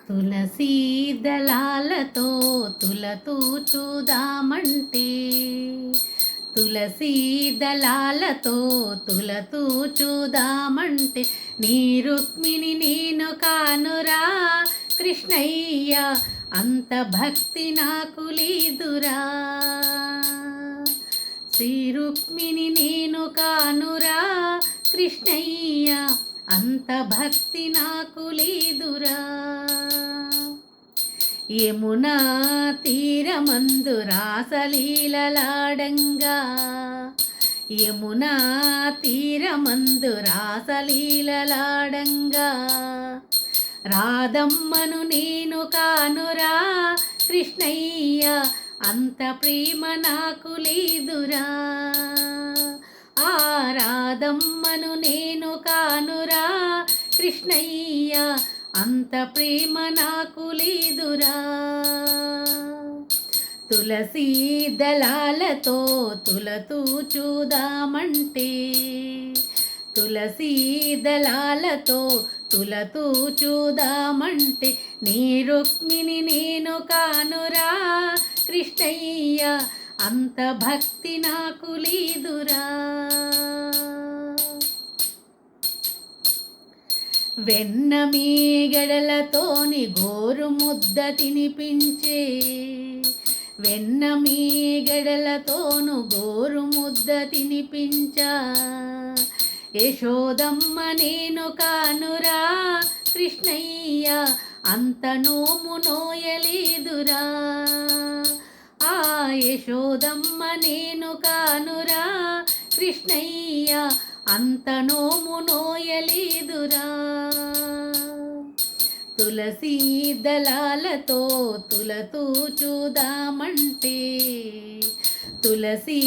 తులసీ దళాలతో తులతూచుదామంటే తులసీ దళాలతో తులతూచుదామంటే నీ రుక్మిణి నేను కానురా కృష్ణయ్య అంత భక్తి నాకు లేదురా. శ్రీ రుక్మిణి నేను కానురా కృష్ణయ్య అంత భక్తి నాకు లేదురా. యమునా తీరమందు రాసలీలలాడంగా యమునా తీరమందు రాసలీలలాడంగా రాధమ్మను నేను కానురా కృష్ణయ్య అంత ప్రేమ నాకు లేదురా. ఆ రాధమ్మను నేను కానురా కృష్ణయ్య అంత ప్రేమ నాకు లేదురా. తులసీ దళాలతో తులతూచుదామంటే తులసీ దళాలతో తులతూచుదామంటే నీ రుక్మిణి నేను కానురా కృష్ణయ్య అంత భక్తి నాకు లేదురా. వెన్న మీగడలతోని గోరు ముద్ద తినిపించే వెన్న మీగడలతోను గోరు ముద్ద తినిపించా యశోదమ్మ నేను కానురా కృష్ణయ్య అంత నోము నోయలేదురా. ఆ యశోదమ్మ నేను కానురా కృష్ణయ్య అంత నోము నోయలేదురా. తులసీ దళాలతో తులతూచుదామంటే తులసీ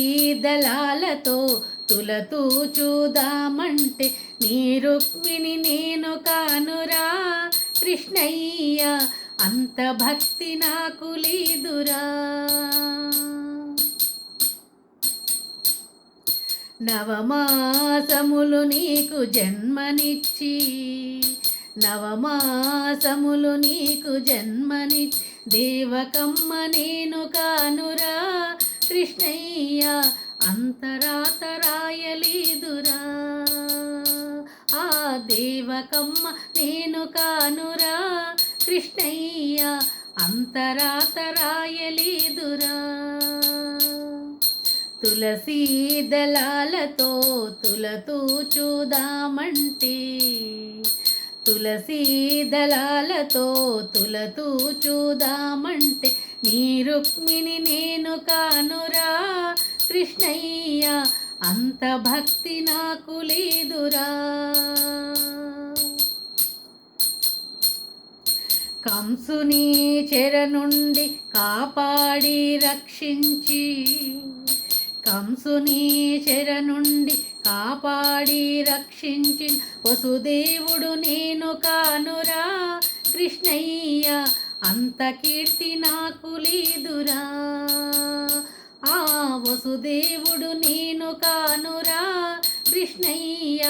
దళాలతో తులతూచుదామంటే నీ రుక్మిణి నేను కానురా కృష్ణయ్య అంత భక్తి నాకు లేదురా. నవమాసములు నీకు జన్మనిచ్చి నవమాసములు నీకు జన్మనిచ్చి దేవకమ్మ నేను కానురా కృష్ణయ్య అంతరాత రాయలేదురా. ఆ దేవకమ్మ నేను కానురా కృష్ణయ్య అంతరాత రాయలేదురా. తులసీ దళాలతో తులతూచుదామంటే తులసీ దళాలతో తులతూచుదామంటే నీ రుక్మిణి నేను కానురా కృష్ణయ్య అంత భక్తి నాకు లేదురా. కంసుని చెర నుండి కాపాడి రక్షించి కంసుని చెర నుండి కాపాడి రక్షించి వసుదేవుడు నేను కానురా కృష్ణయ్య అంత కీర్తి నాకు లేదురా. ఆ వసుదేవుడు నేను కానురా కృష్ణయ్య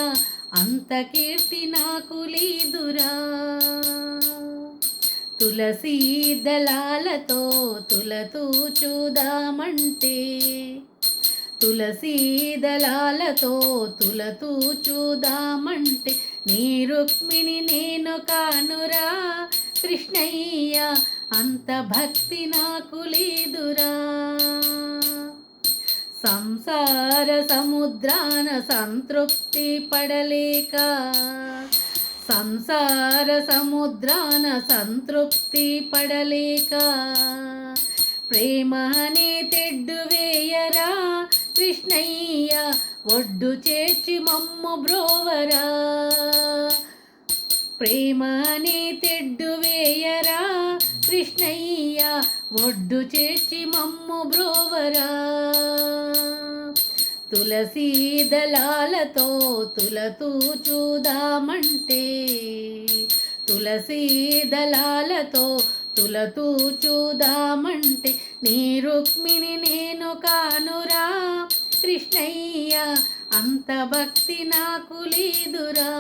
అంత కీర్తి నాకు లేదురా. తులసీ దళాలతో తులతూచుదామంటే తులసీ దళాలతో తులతూచుదామంటే నీ రుక్మిణి నేను కానురా కృష్ణయ్య అంత భక్తి నాకు లేదురా. సంసార సముద్రాన సంతృప్తి పడలేక సంసార సముద్రాన సంతృప్తి పడలేక ప్రేమ అనే తెడ్డు వేయరా కృష్ణయ్య ఒడ్డు చేర్చి మమ్ము బ్రోవరా. ప్రేమ అనే తెడ్డు వేయరా కృష్ణయ్య ఒడ్డు చేర్చి మమ్ము బ్రోవరా. తులసీ దళాలతో తులతూచుదామంటే తులసీ దళాలతో తులతూచుదామంటే నీ రుక్మిణి నేను కానురా కృష్ణయ్య అంత భక్తి నాకు లేదురా.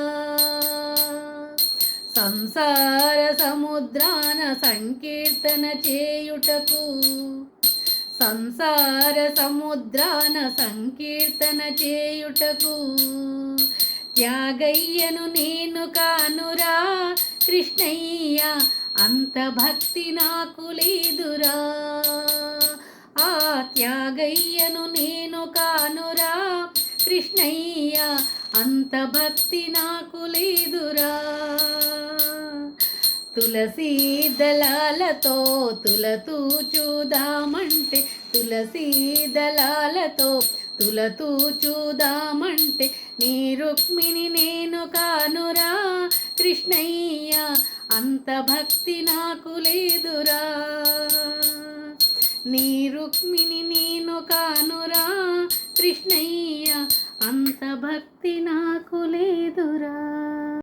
సంసార సముద్రాన సంకీర్తన చేయుటకు, సంసార సముద్రాన సంకీర్తన చేయుటకు, త్యాగయ్యను నేను కానురా కృష్ణయ్య, అంత భక్తి నాకు లేదురా. ఆ త్యాగయ్యను నేను కానురా కృష్ణయ్య, అంత భక్తి నాకు లేదురా. తులసీ దళాలతో తులతూ చూదామంటే, తులసీ దళాలతో తులతూ చూదామంటే, నీ రుక్మిణి నేను కానురా కృష్ణయ్య, అంత భక్తి నాకు లేదురా. నీ రుక్మిణి నేను కానురా కృష్ణయ్య, అంత భక్తి నాకు లేదురా.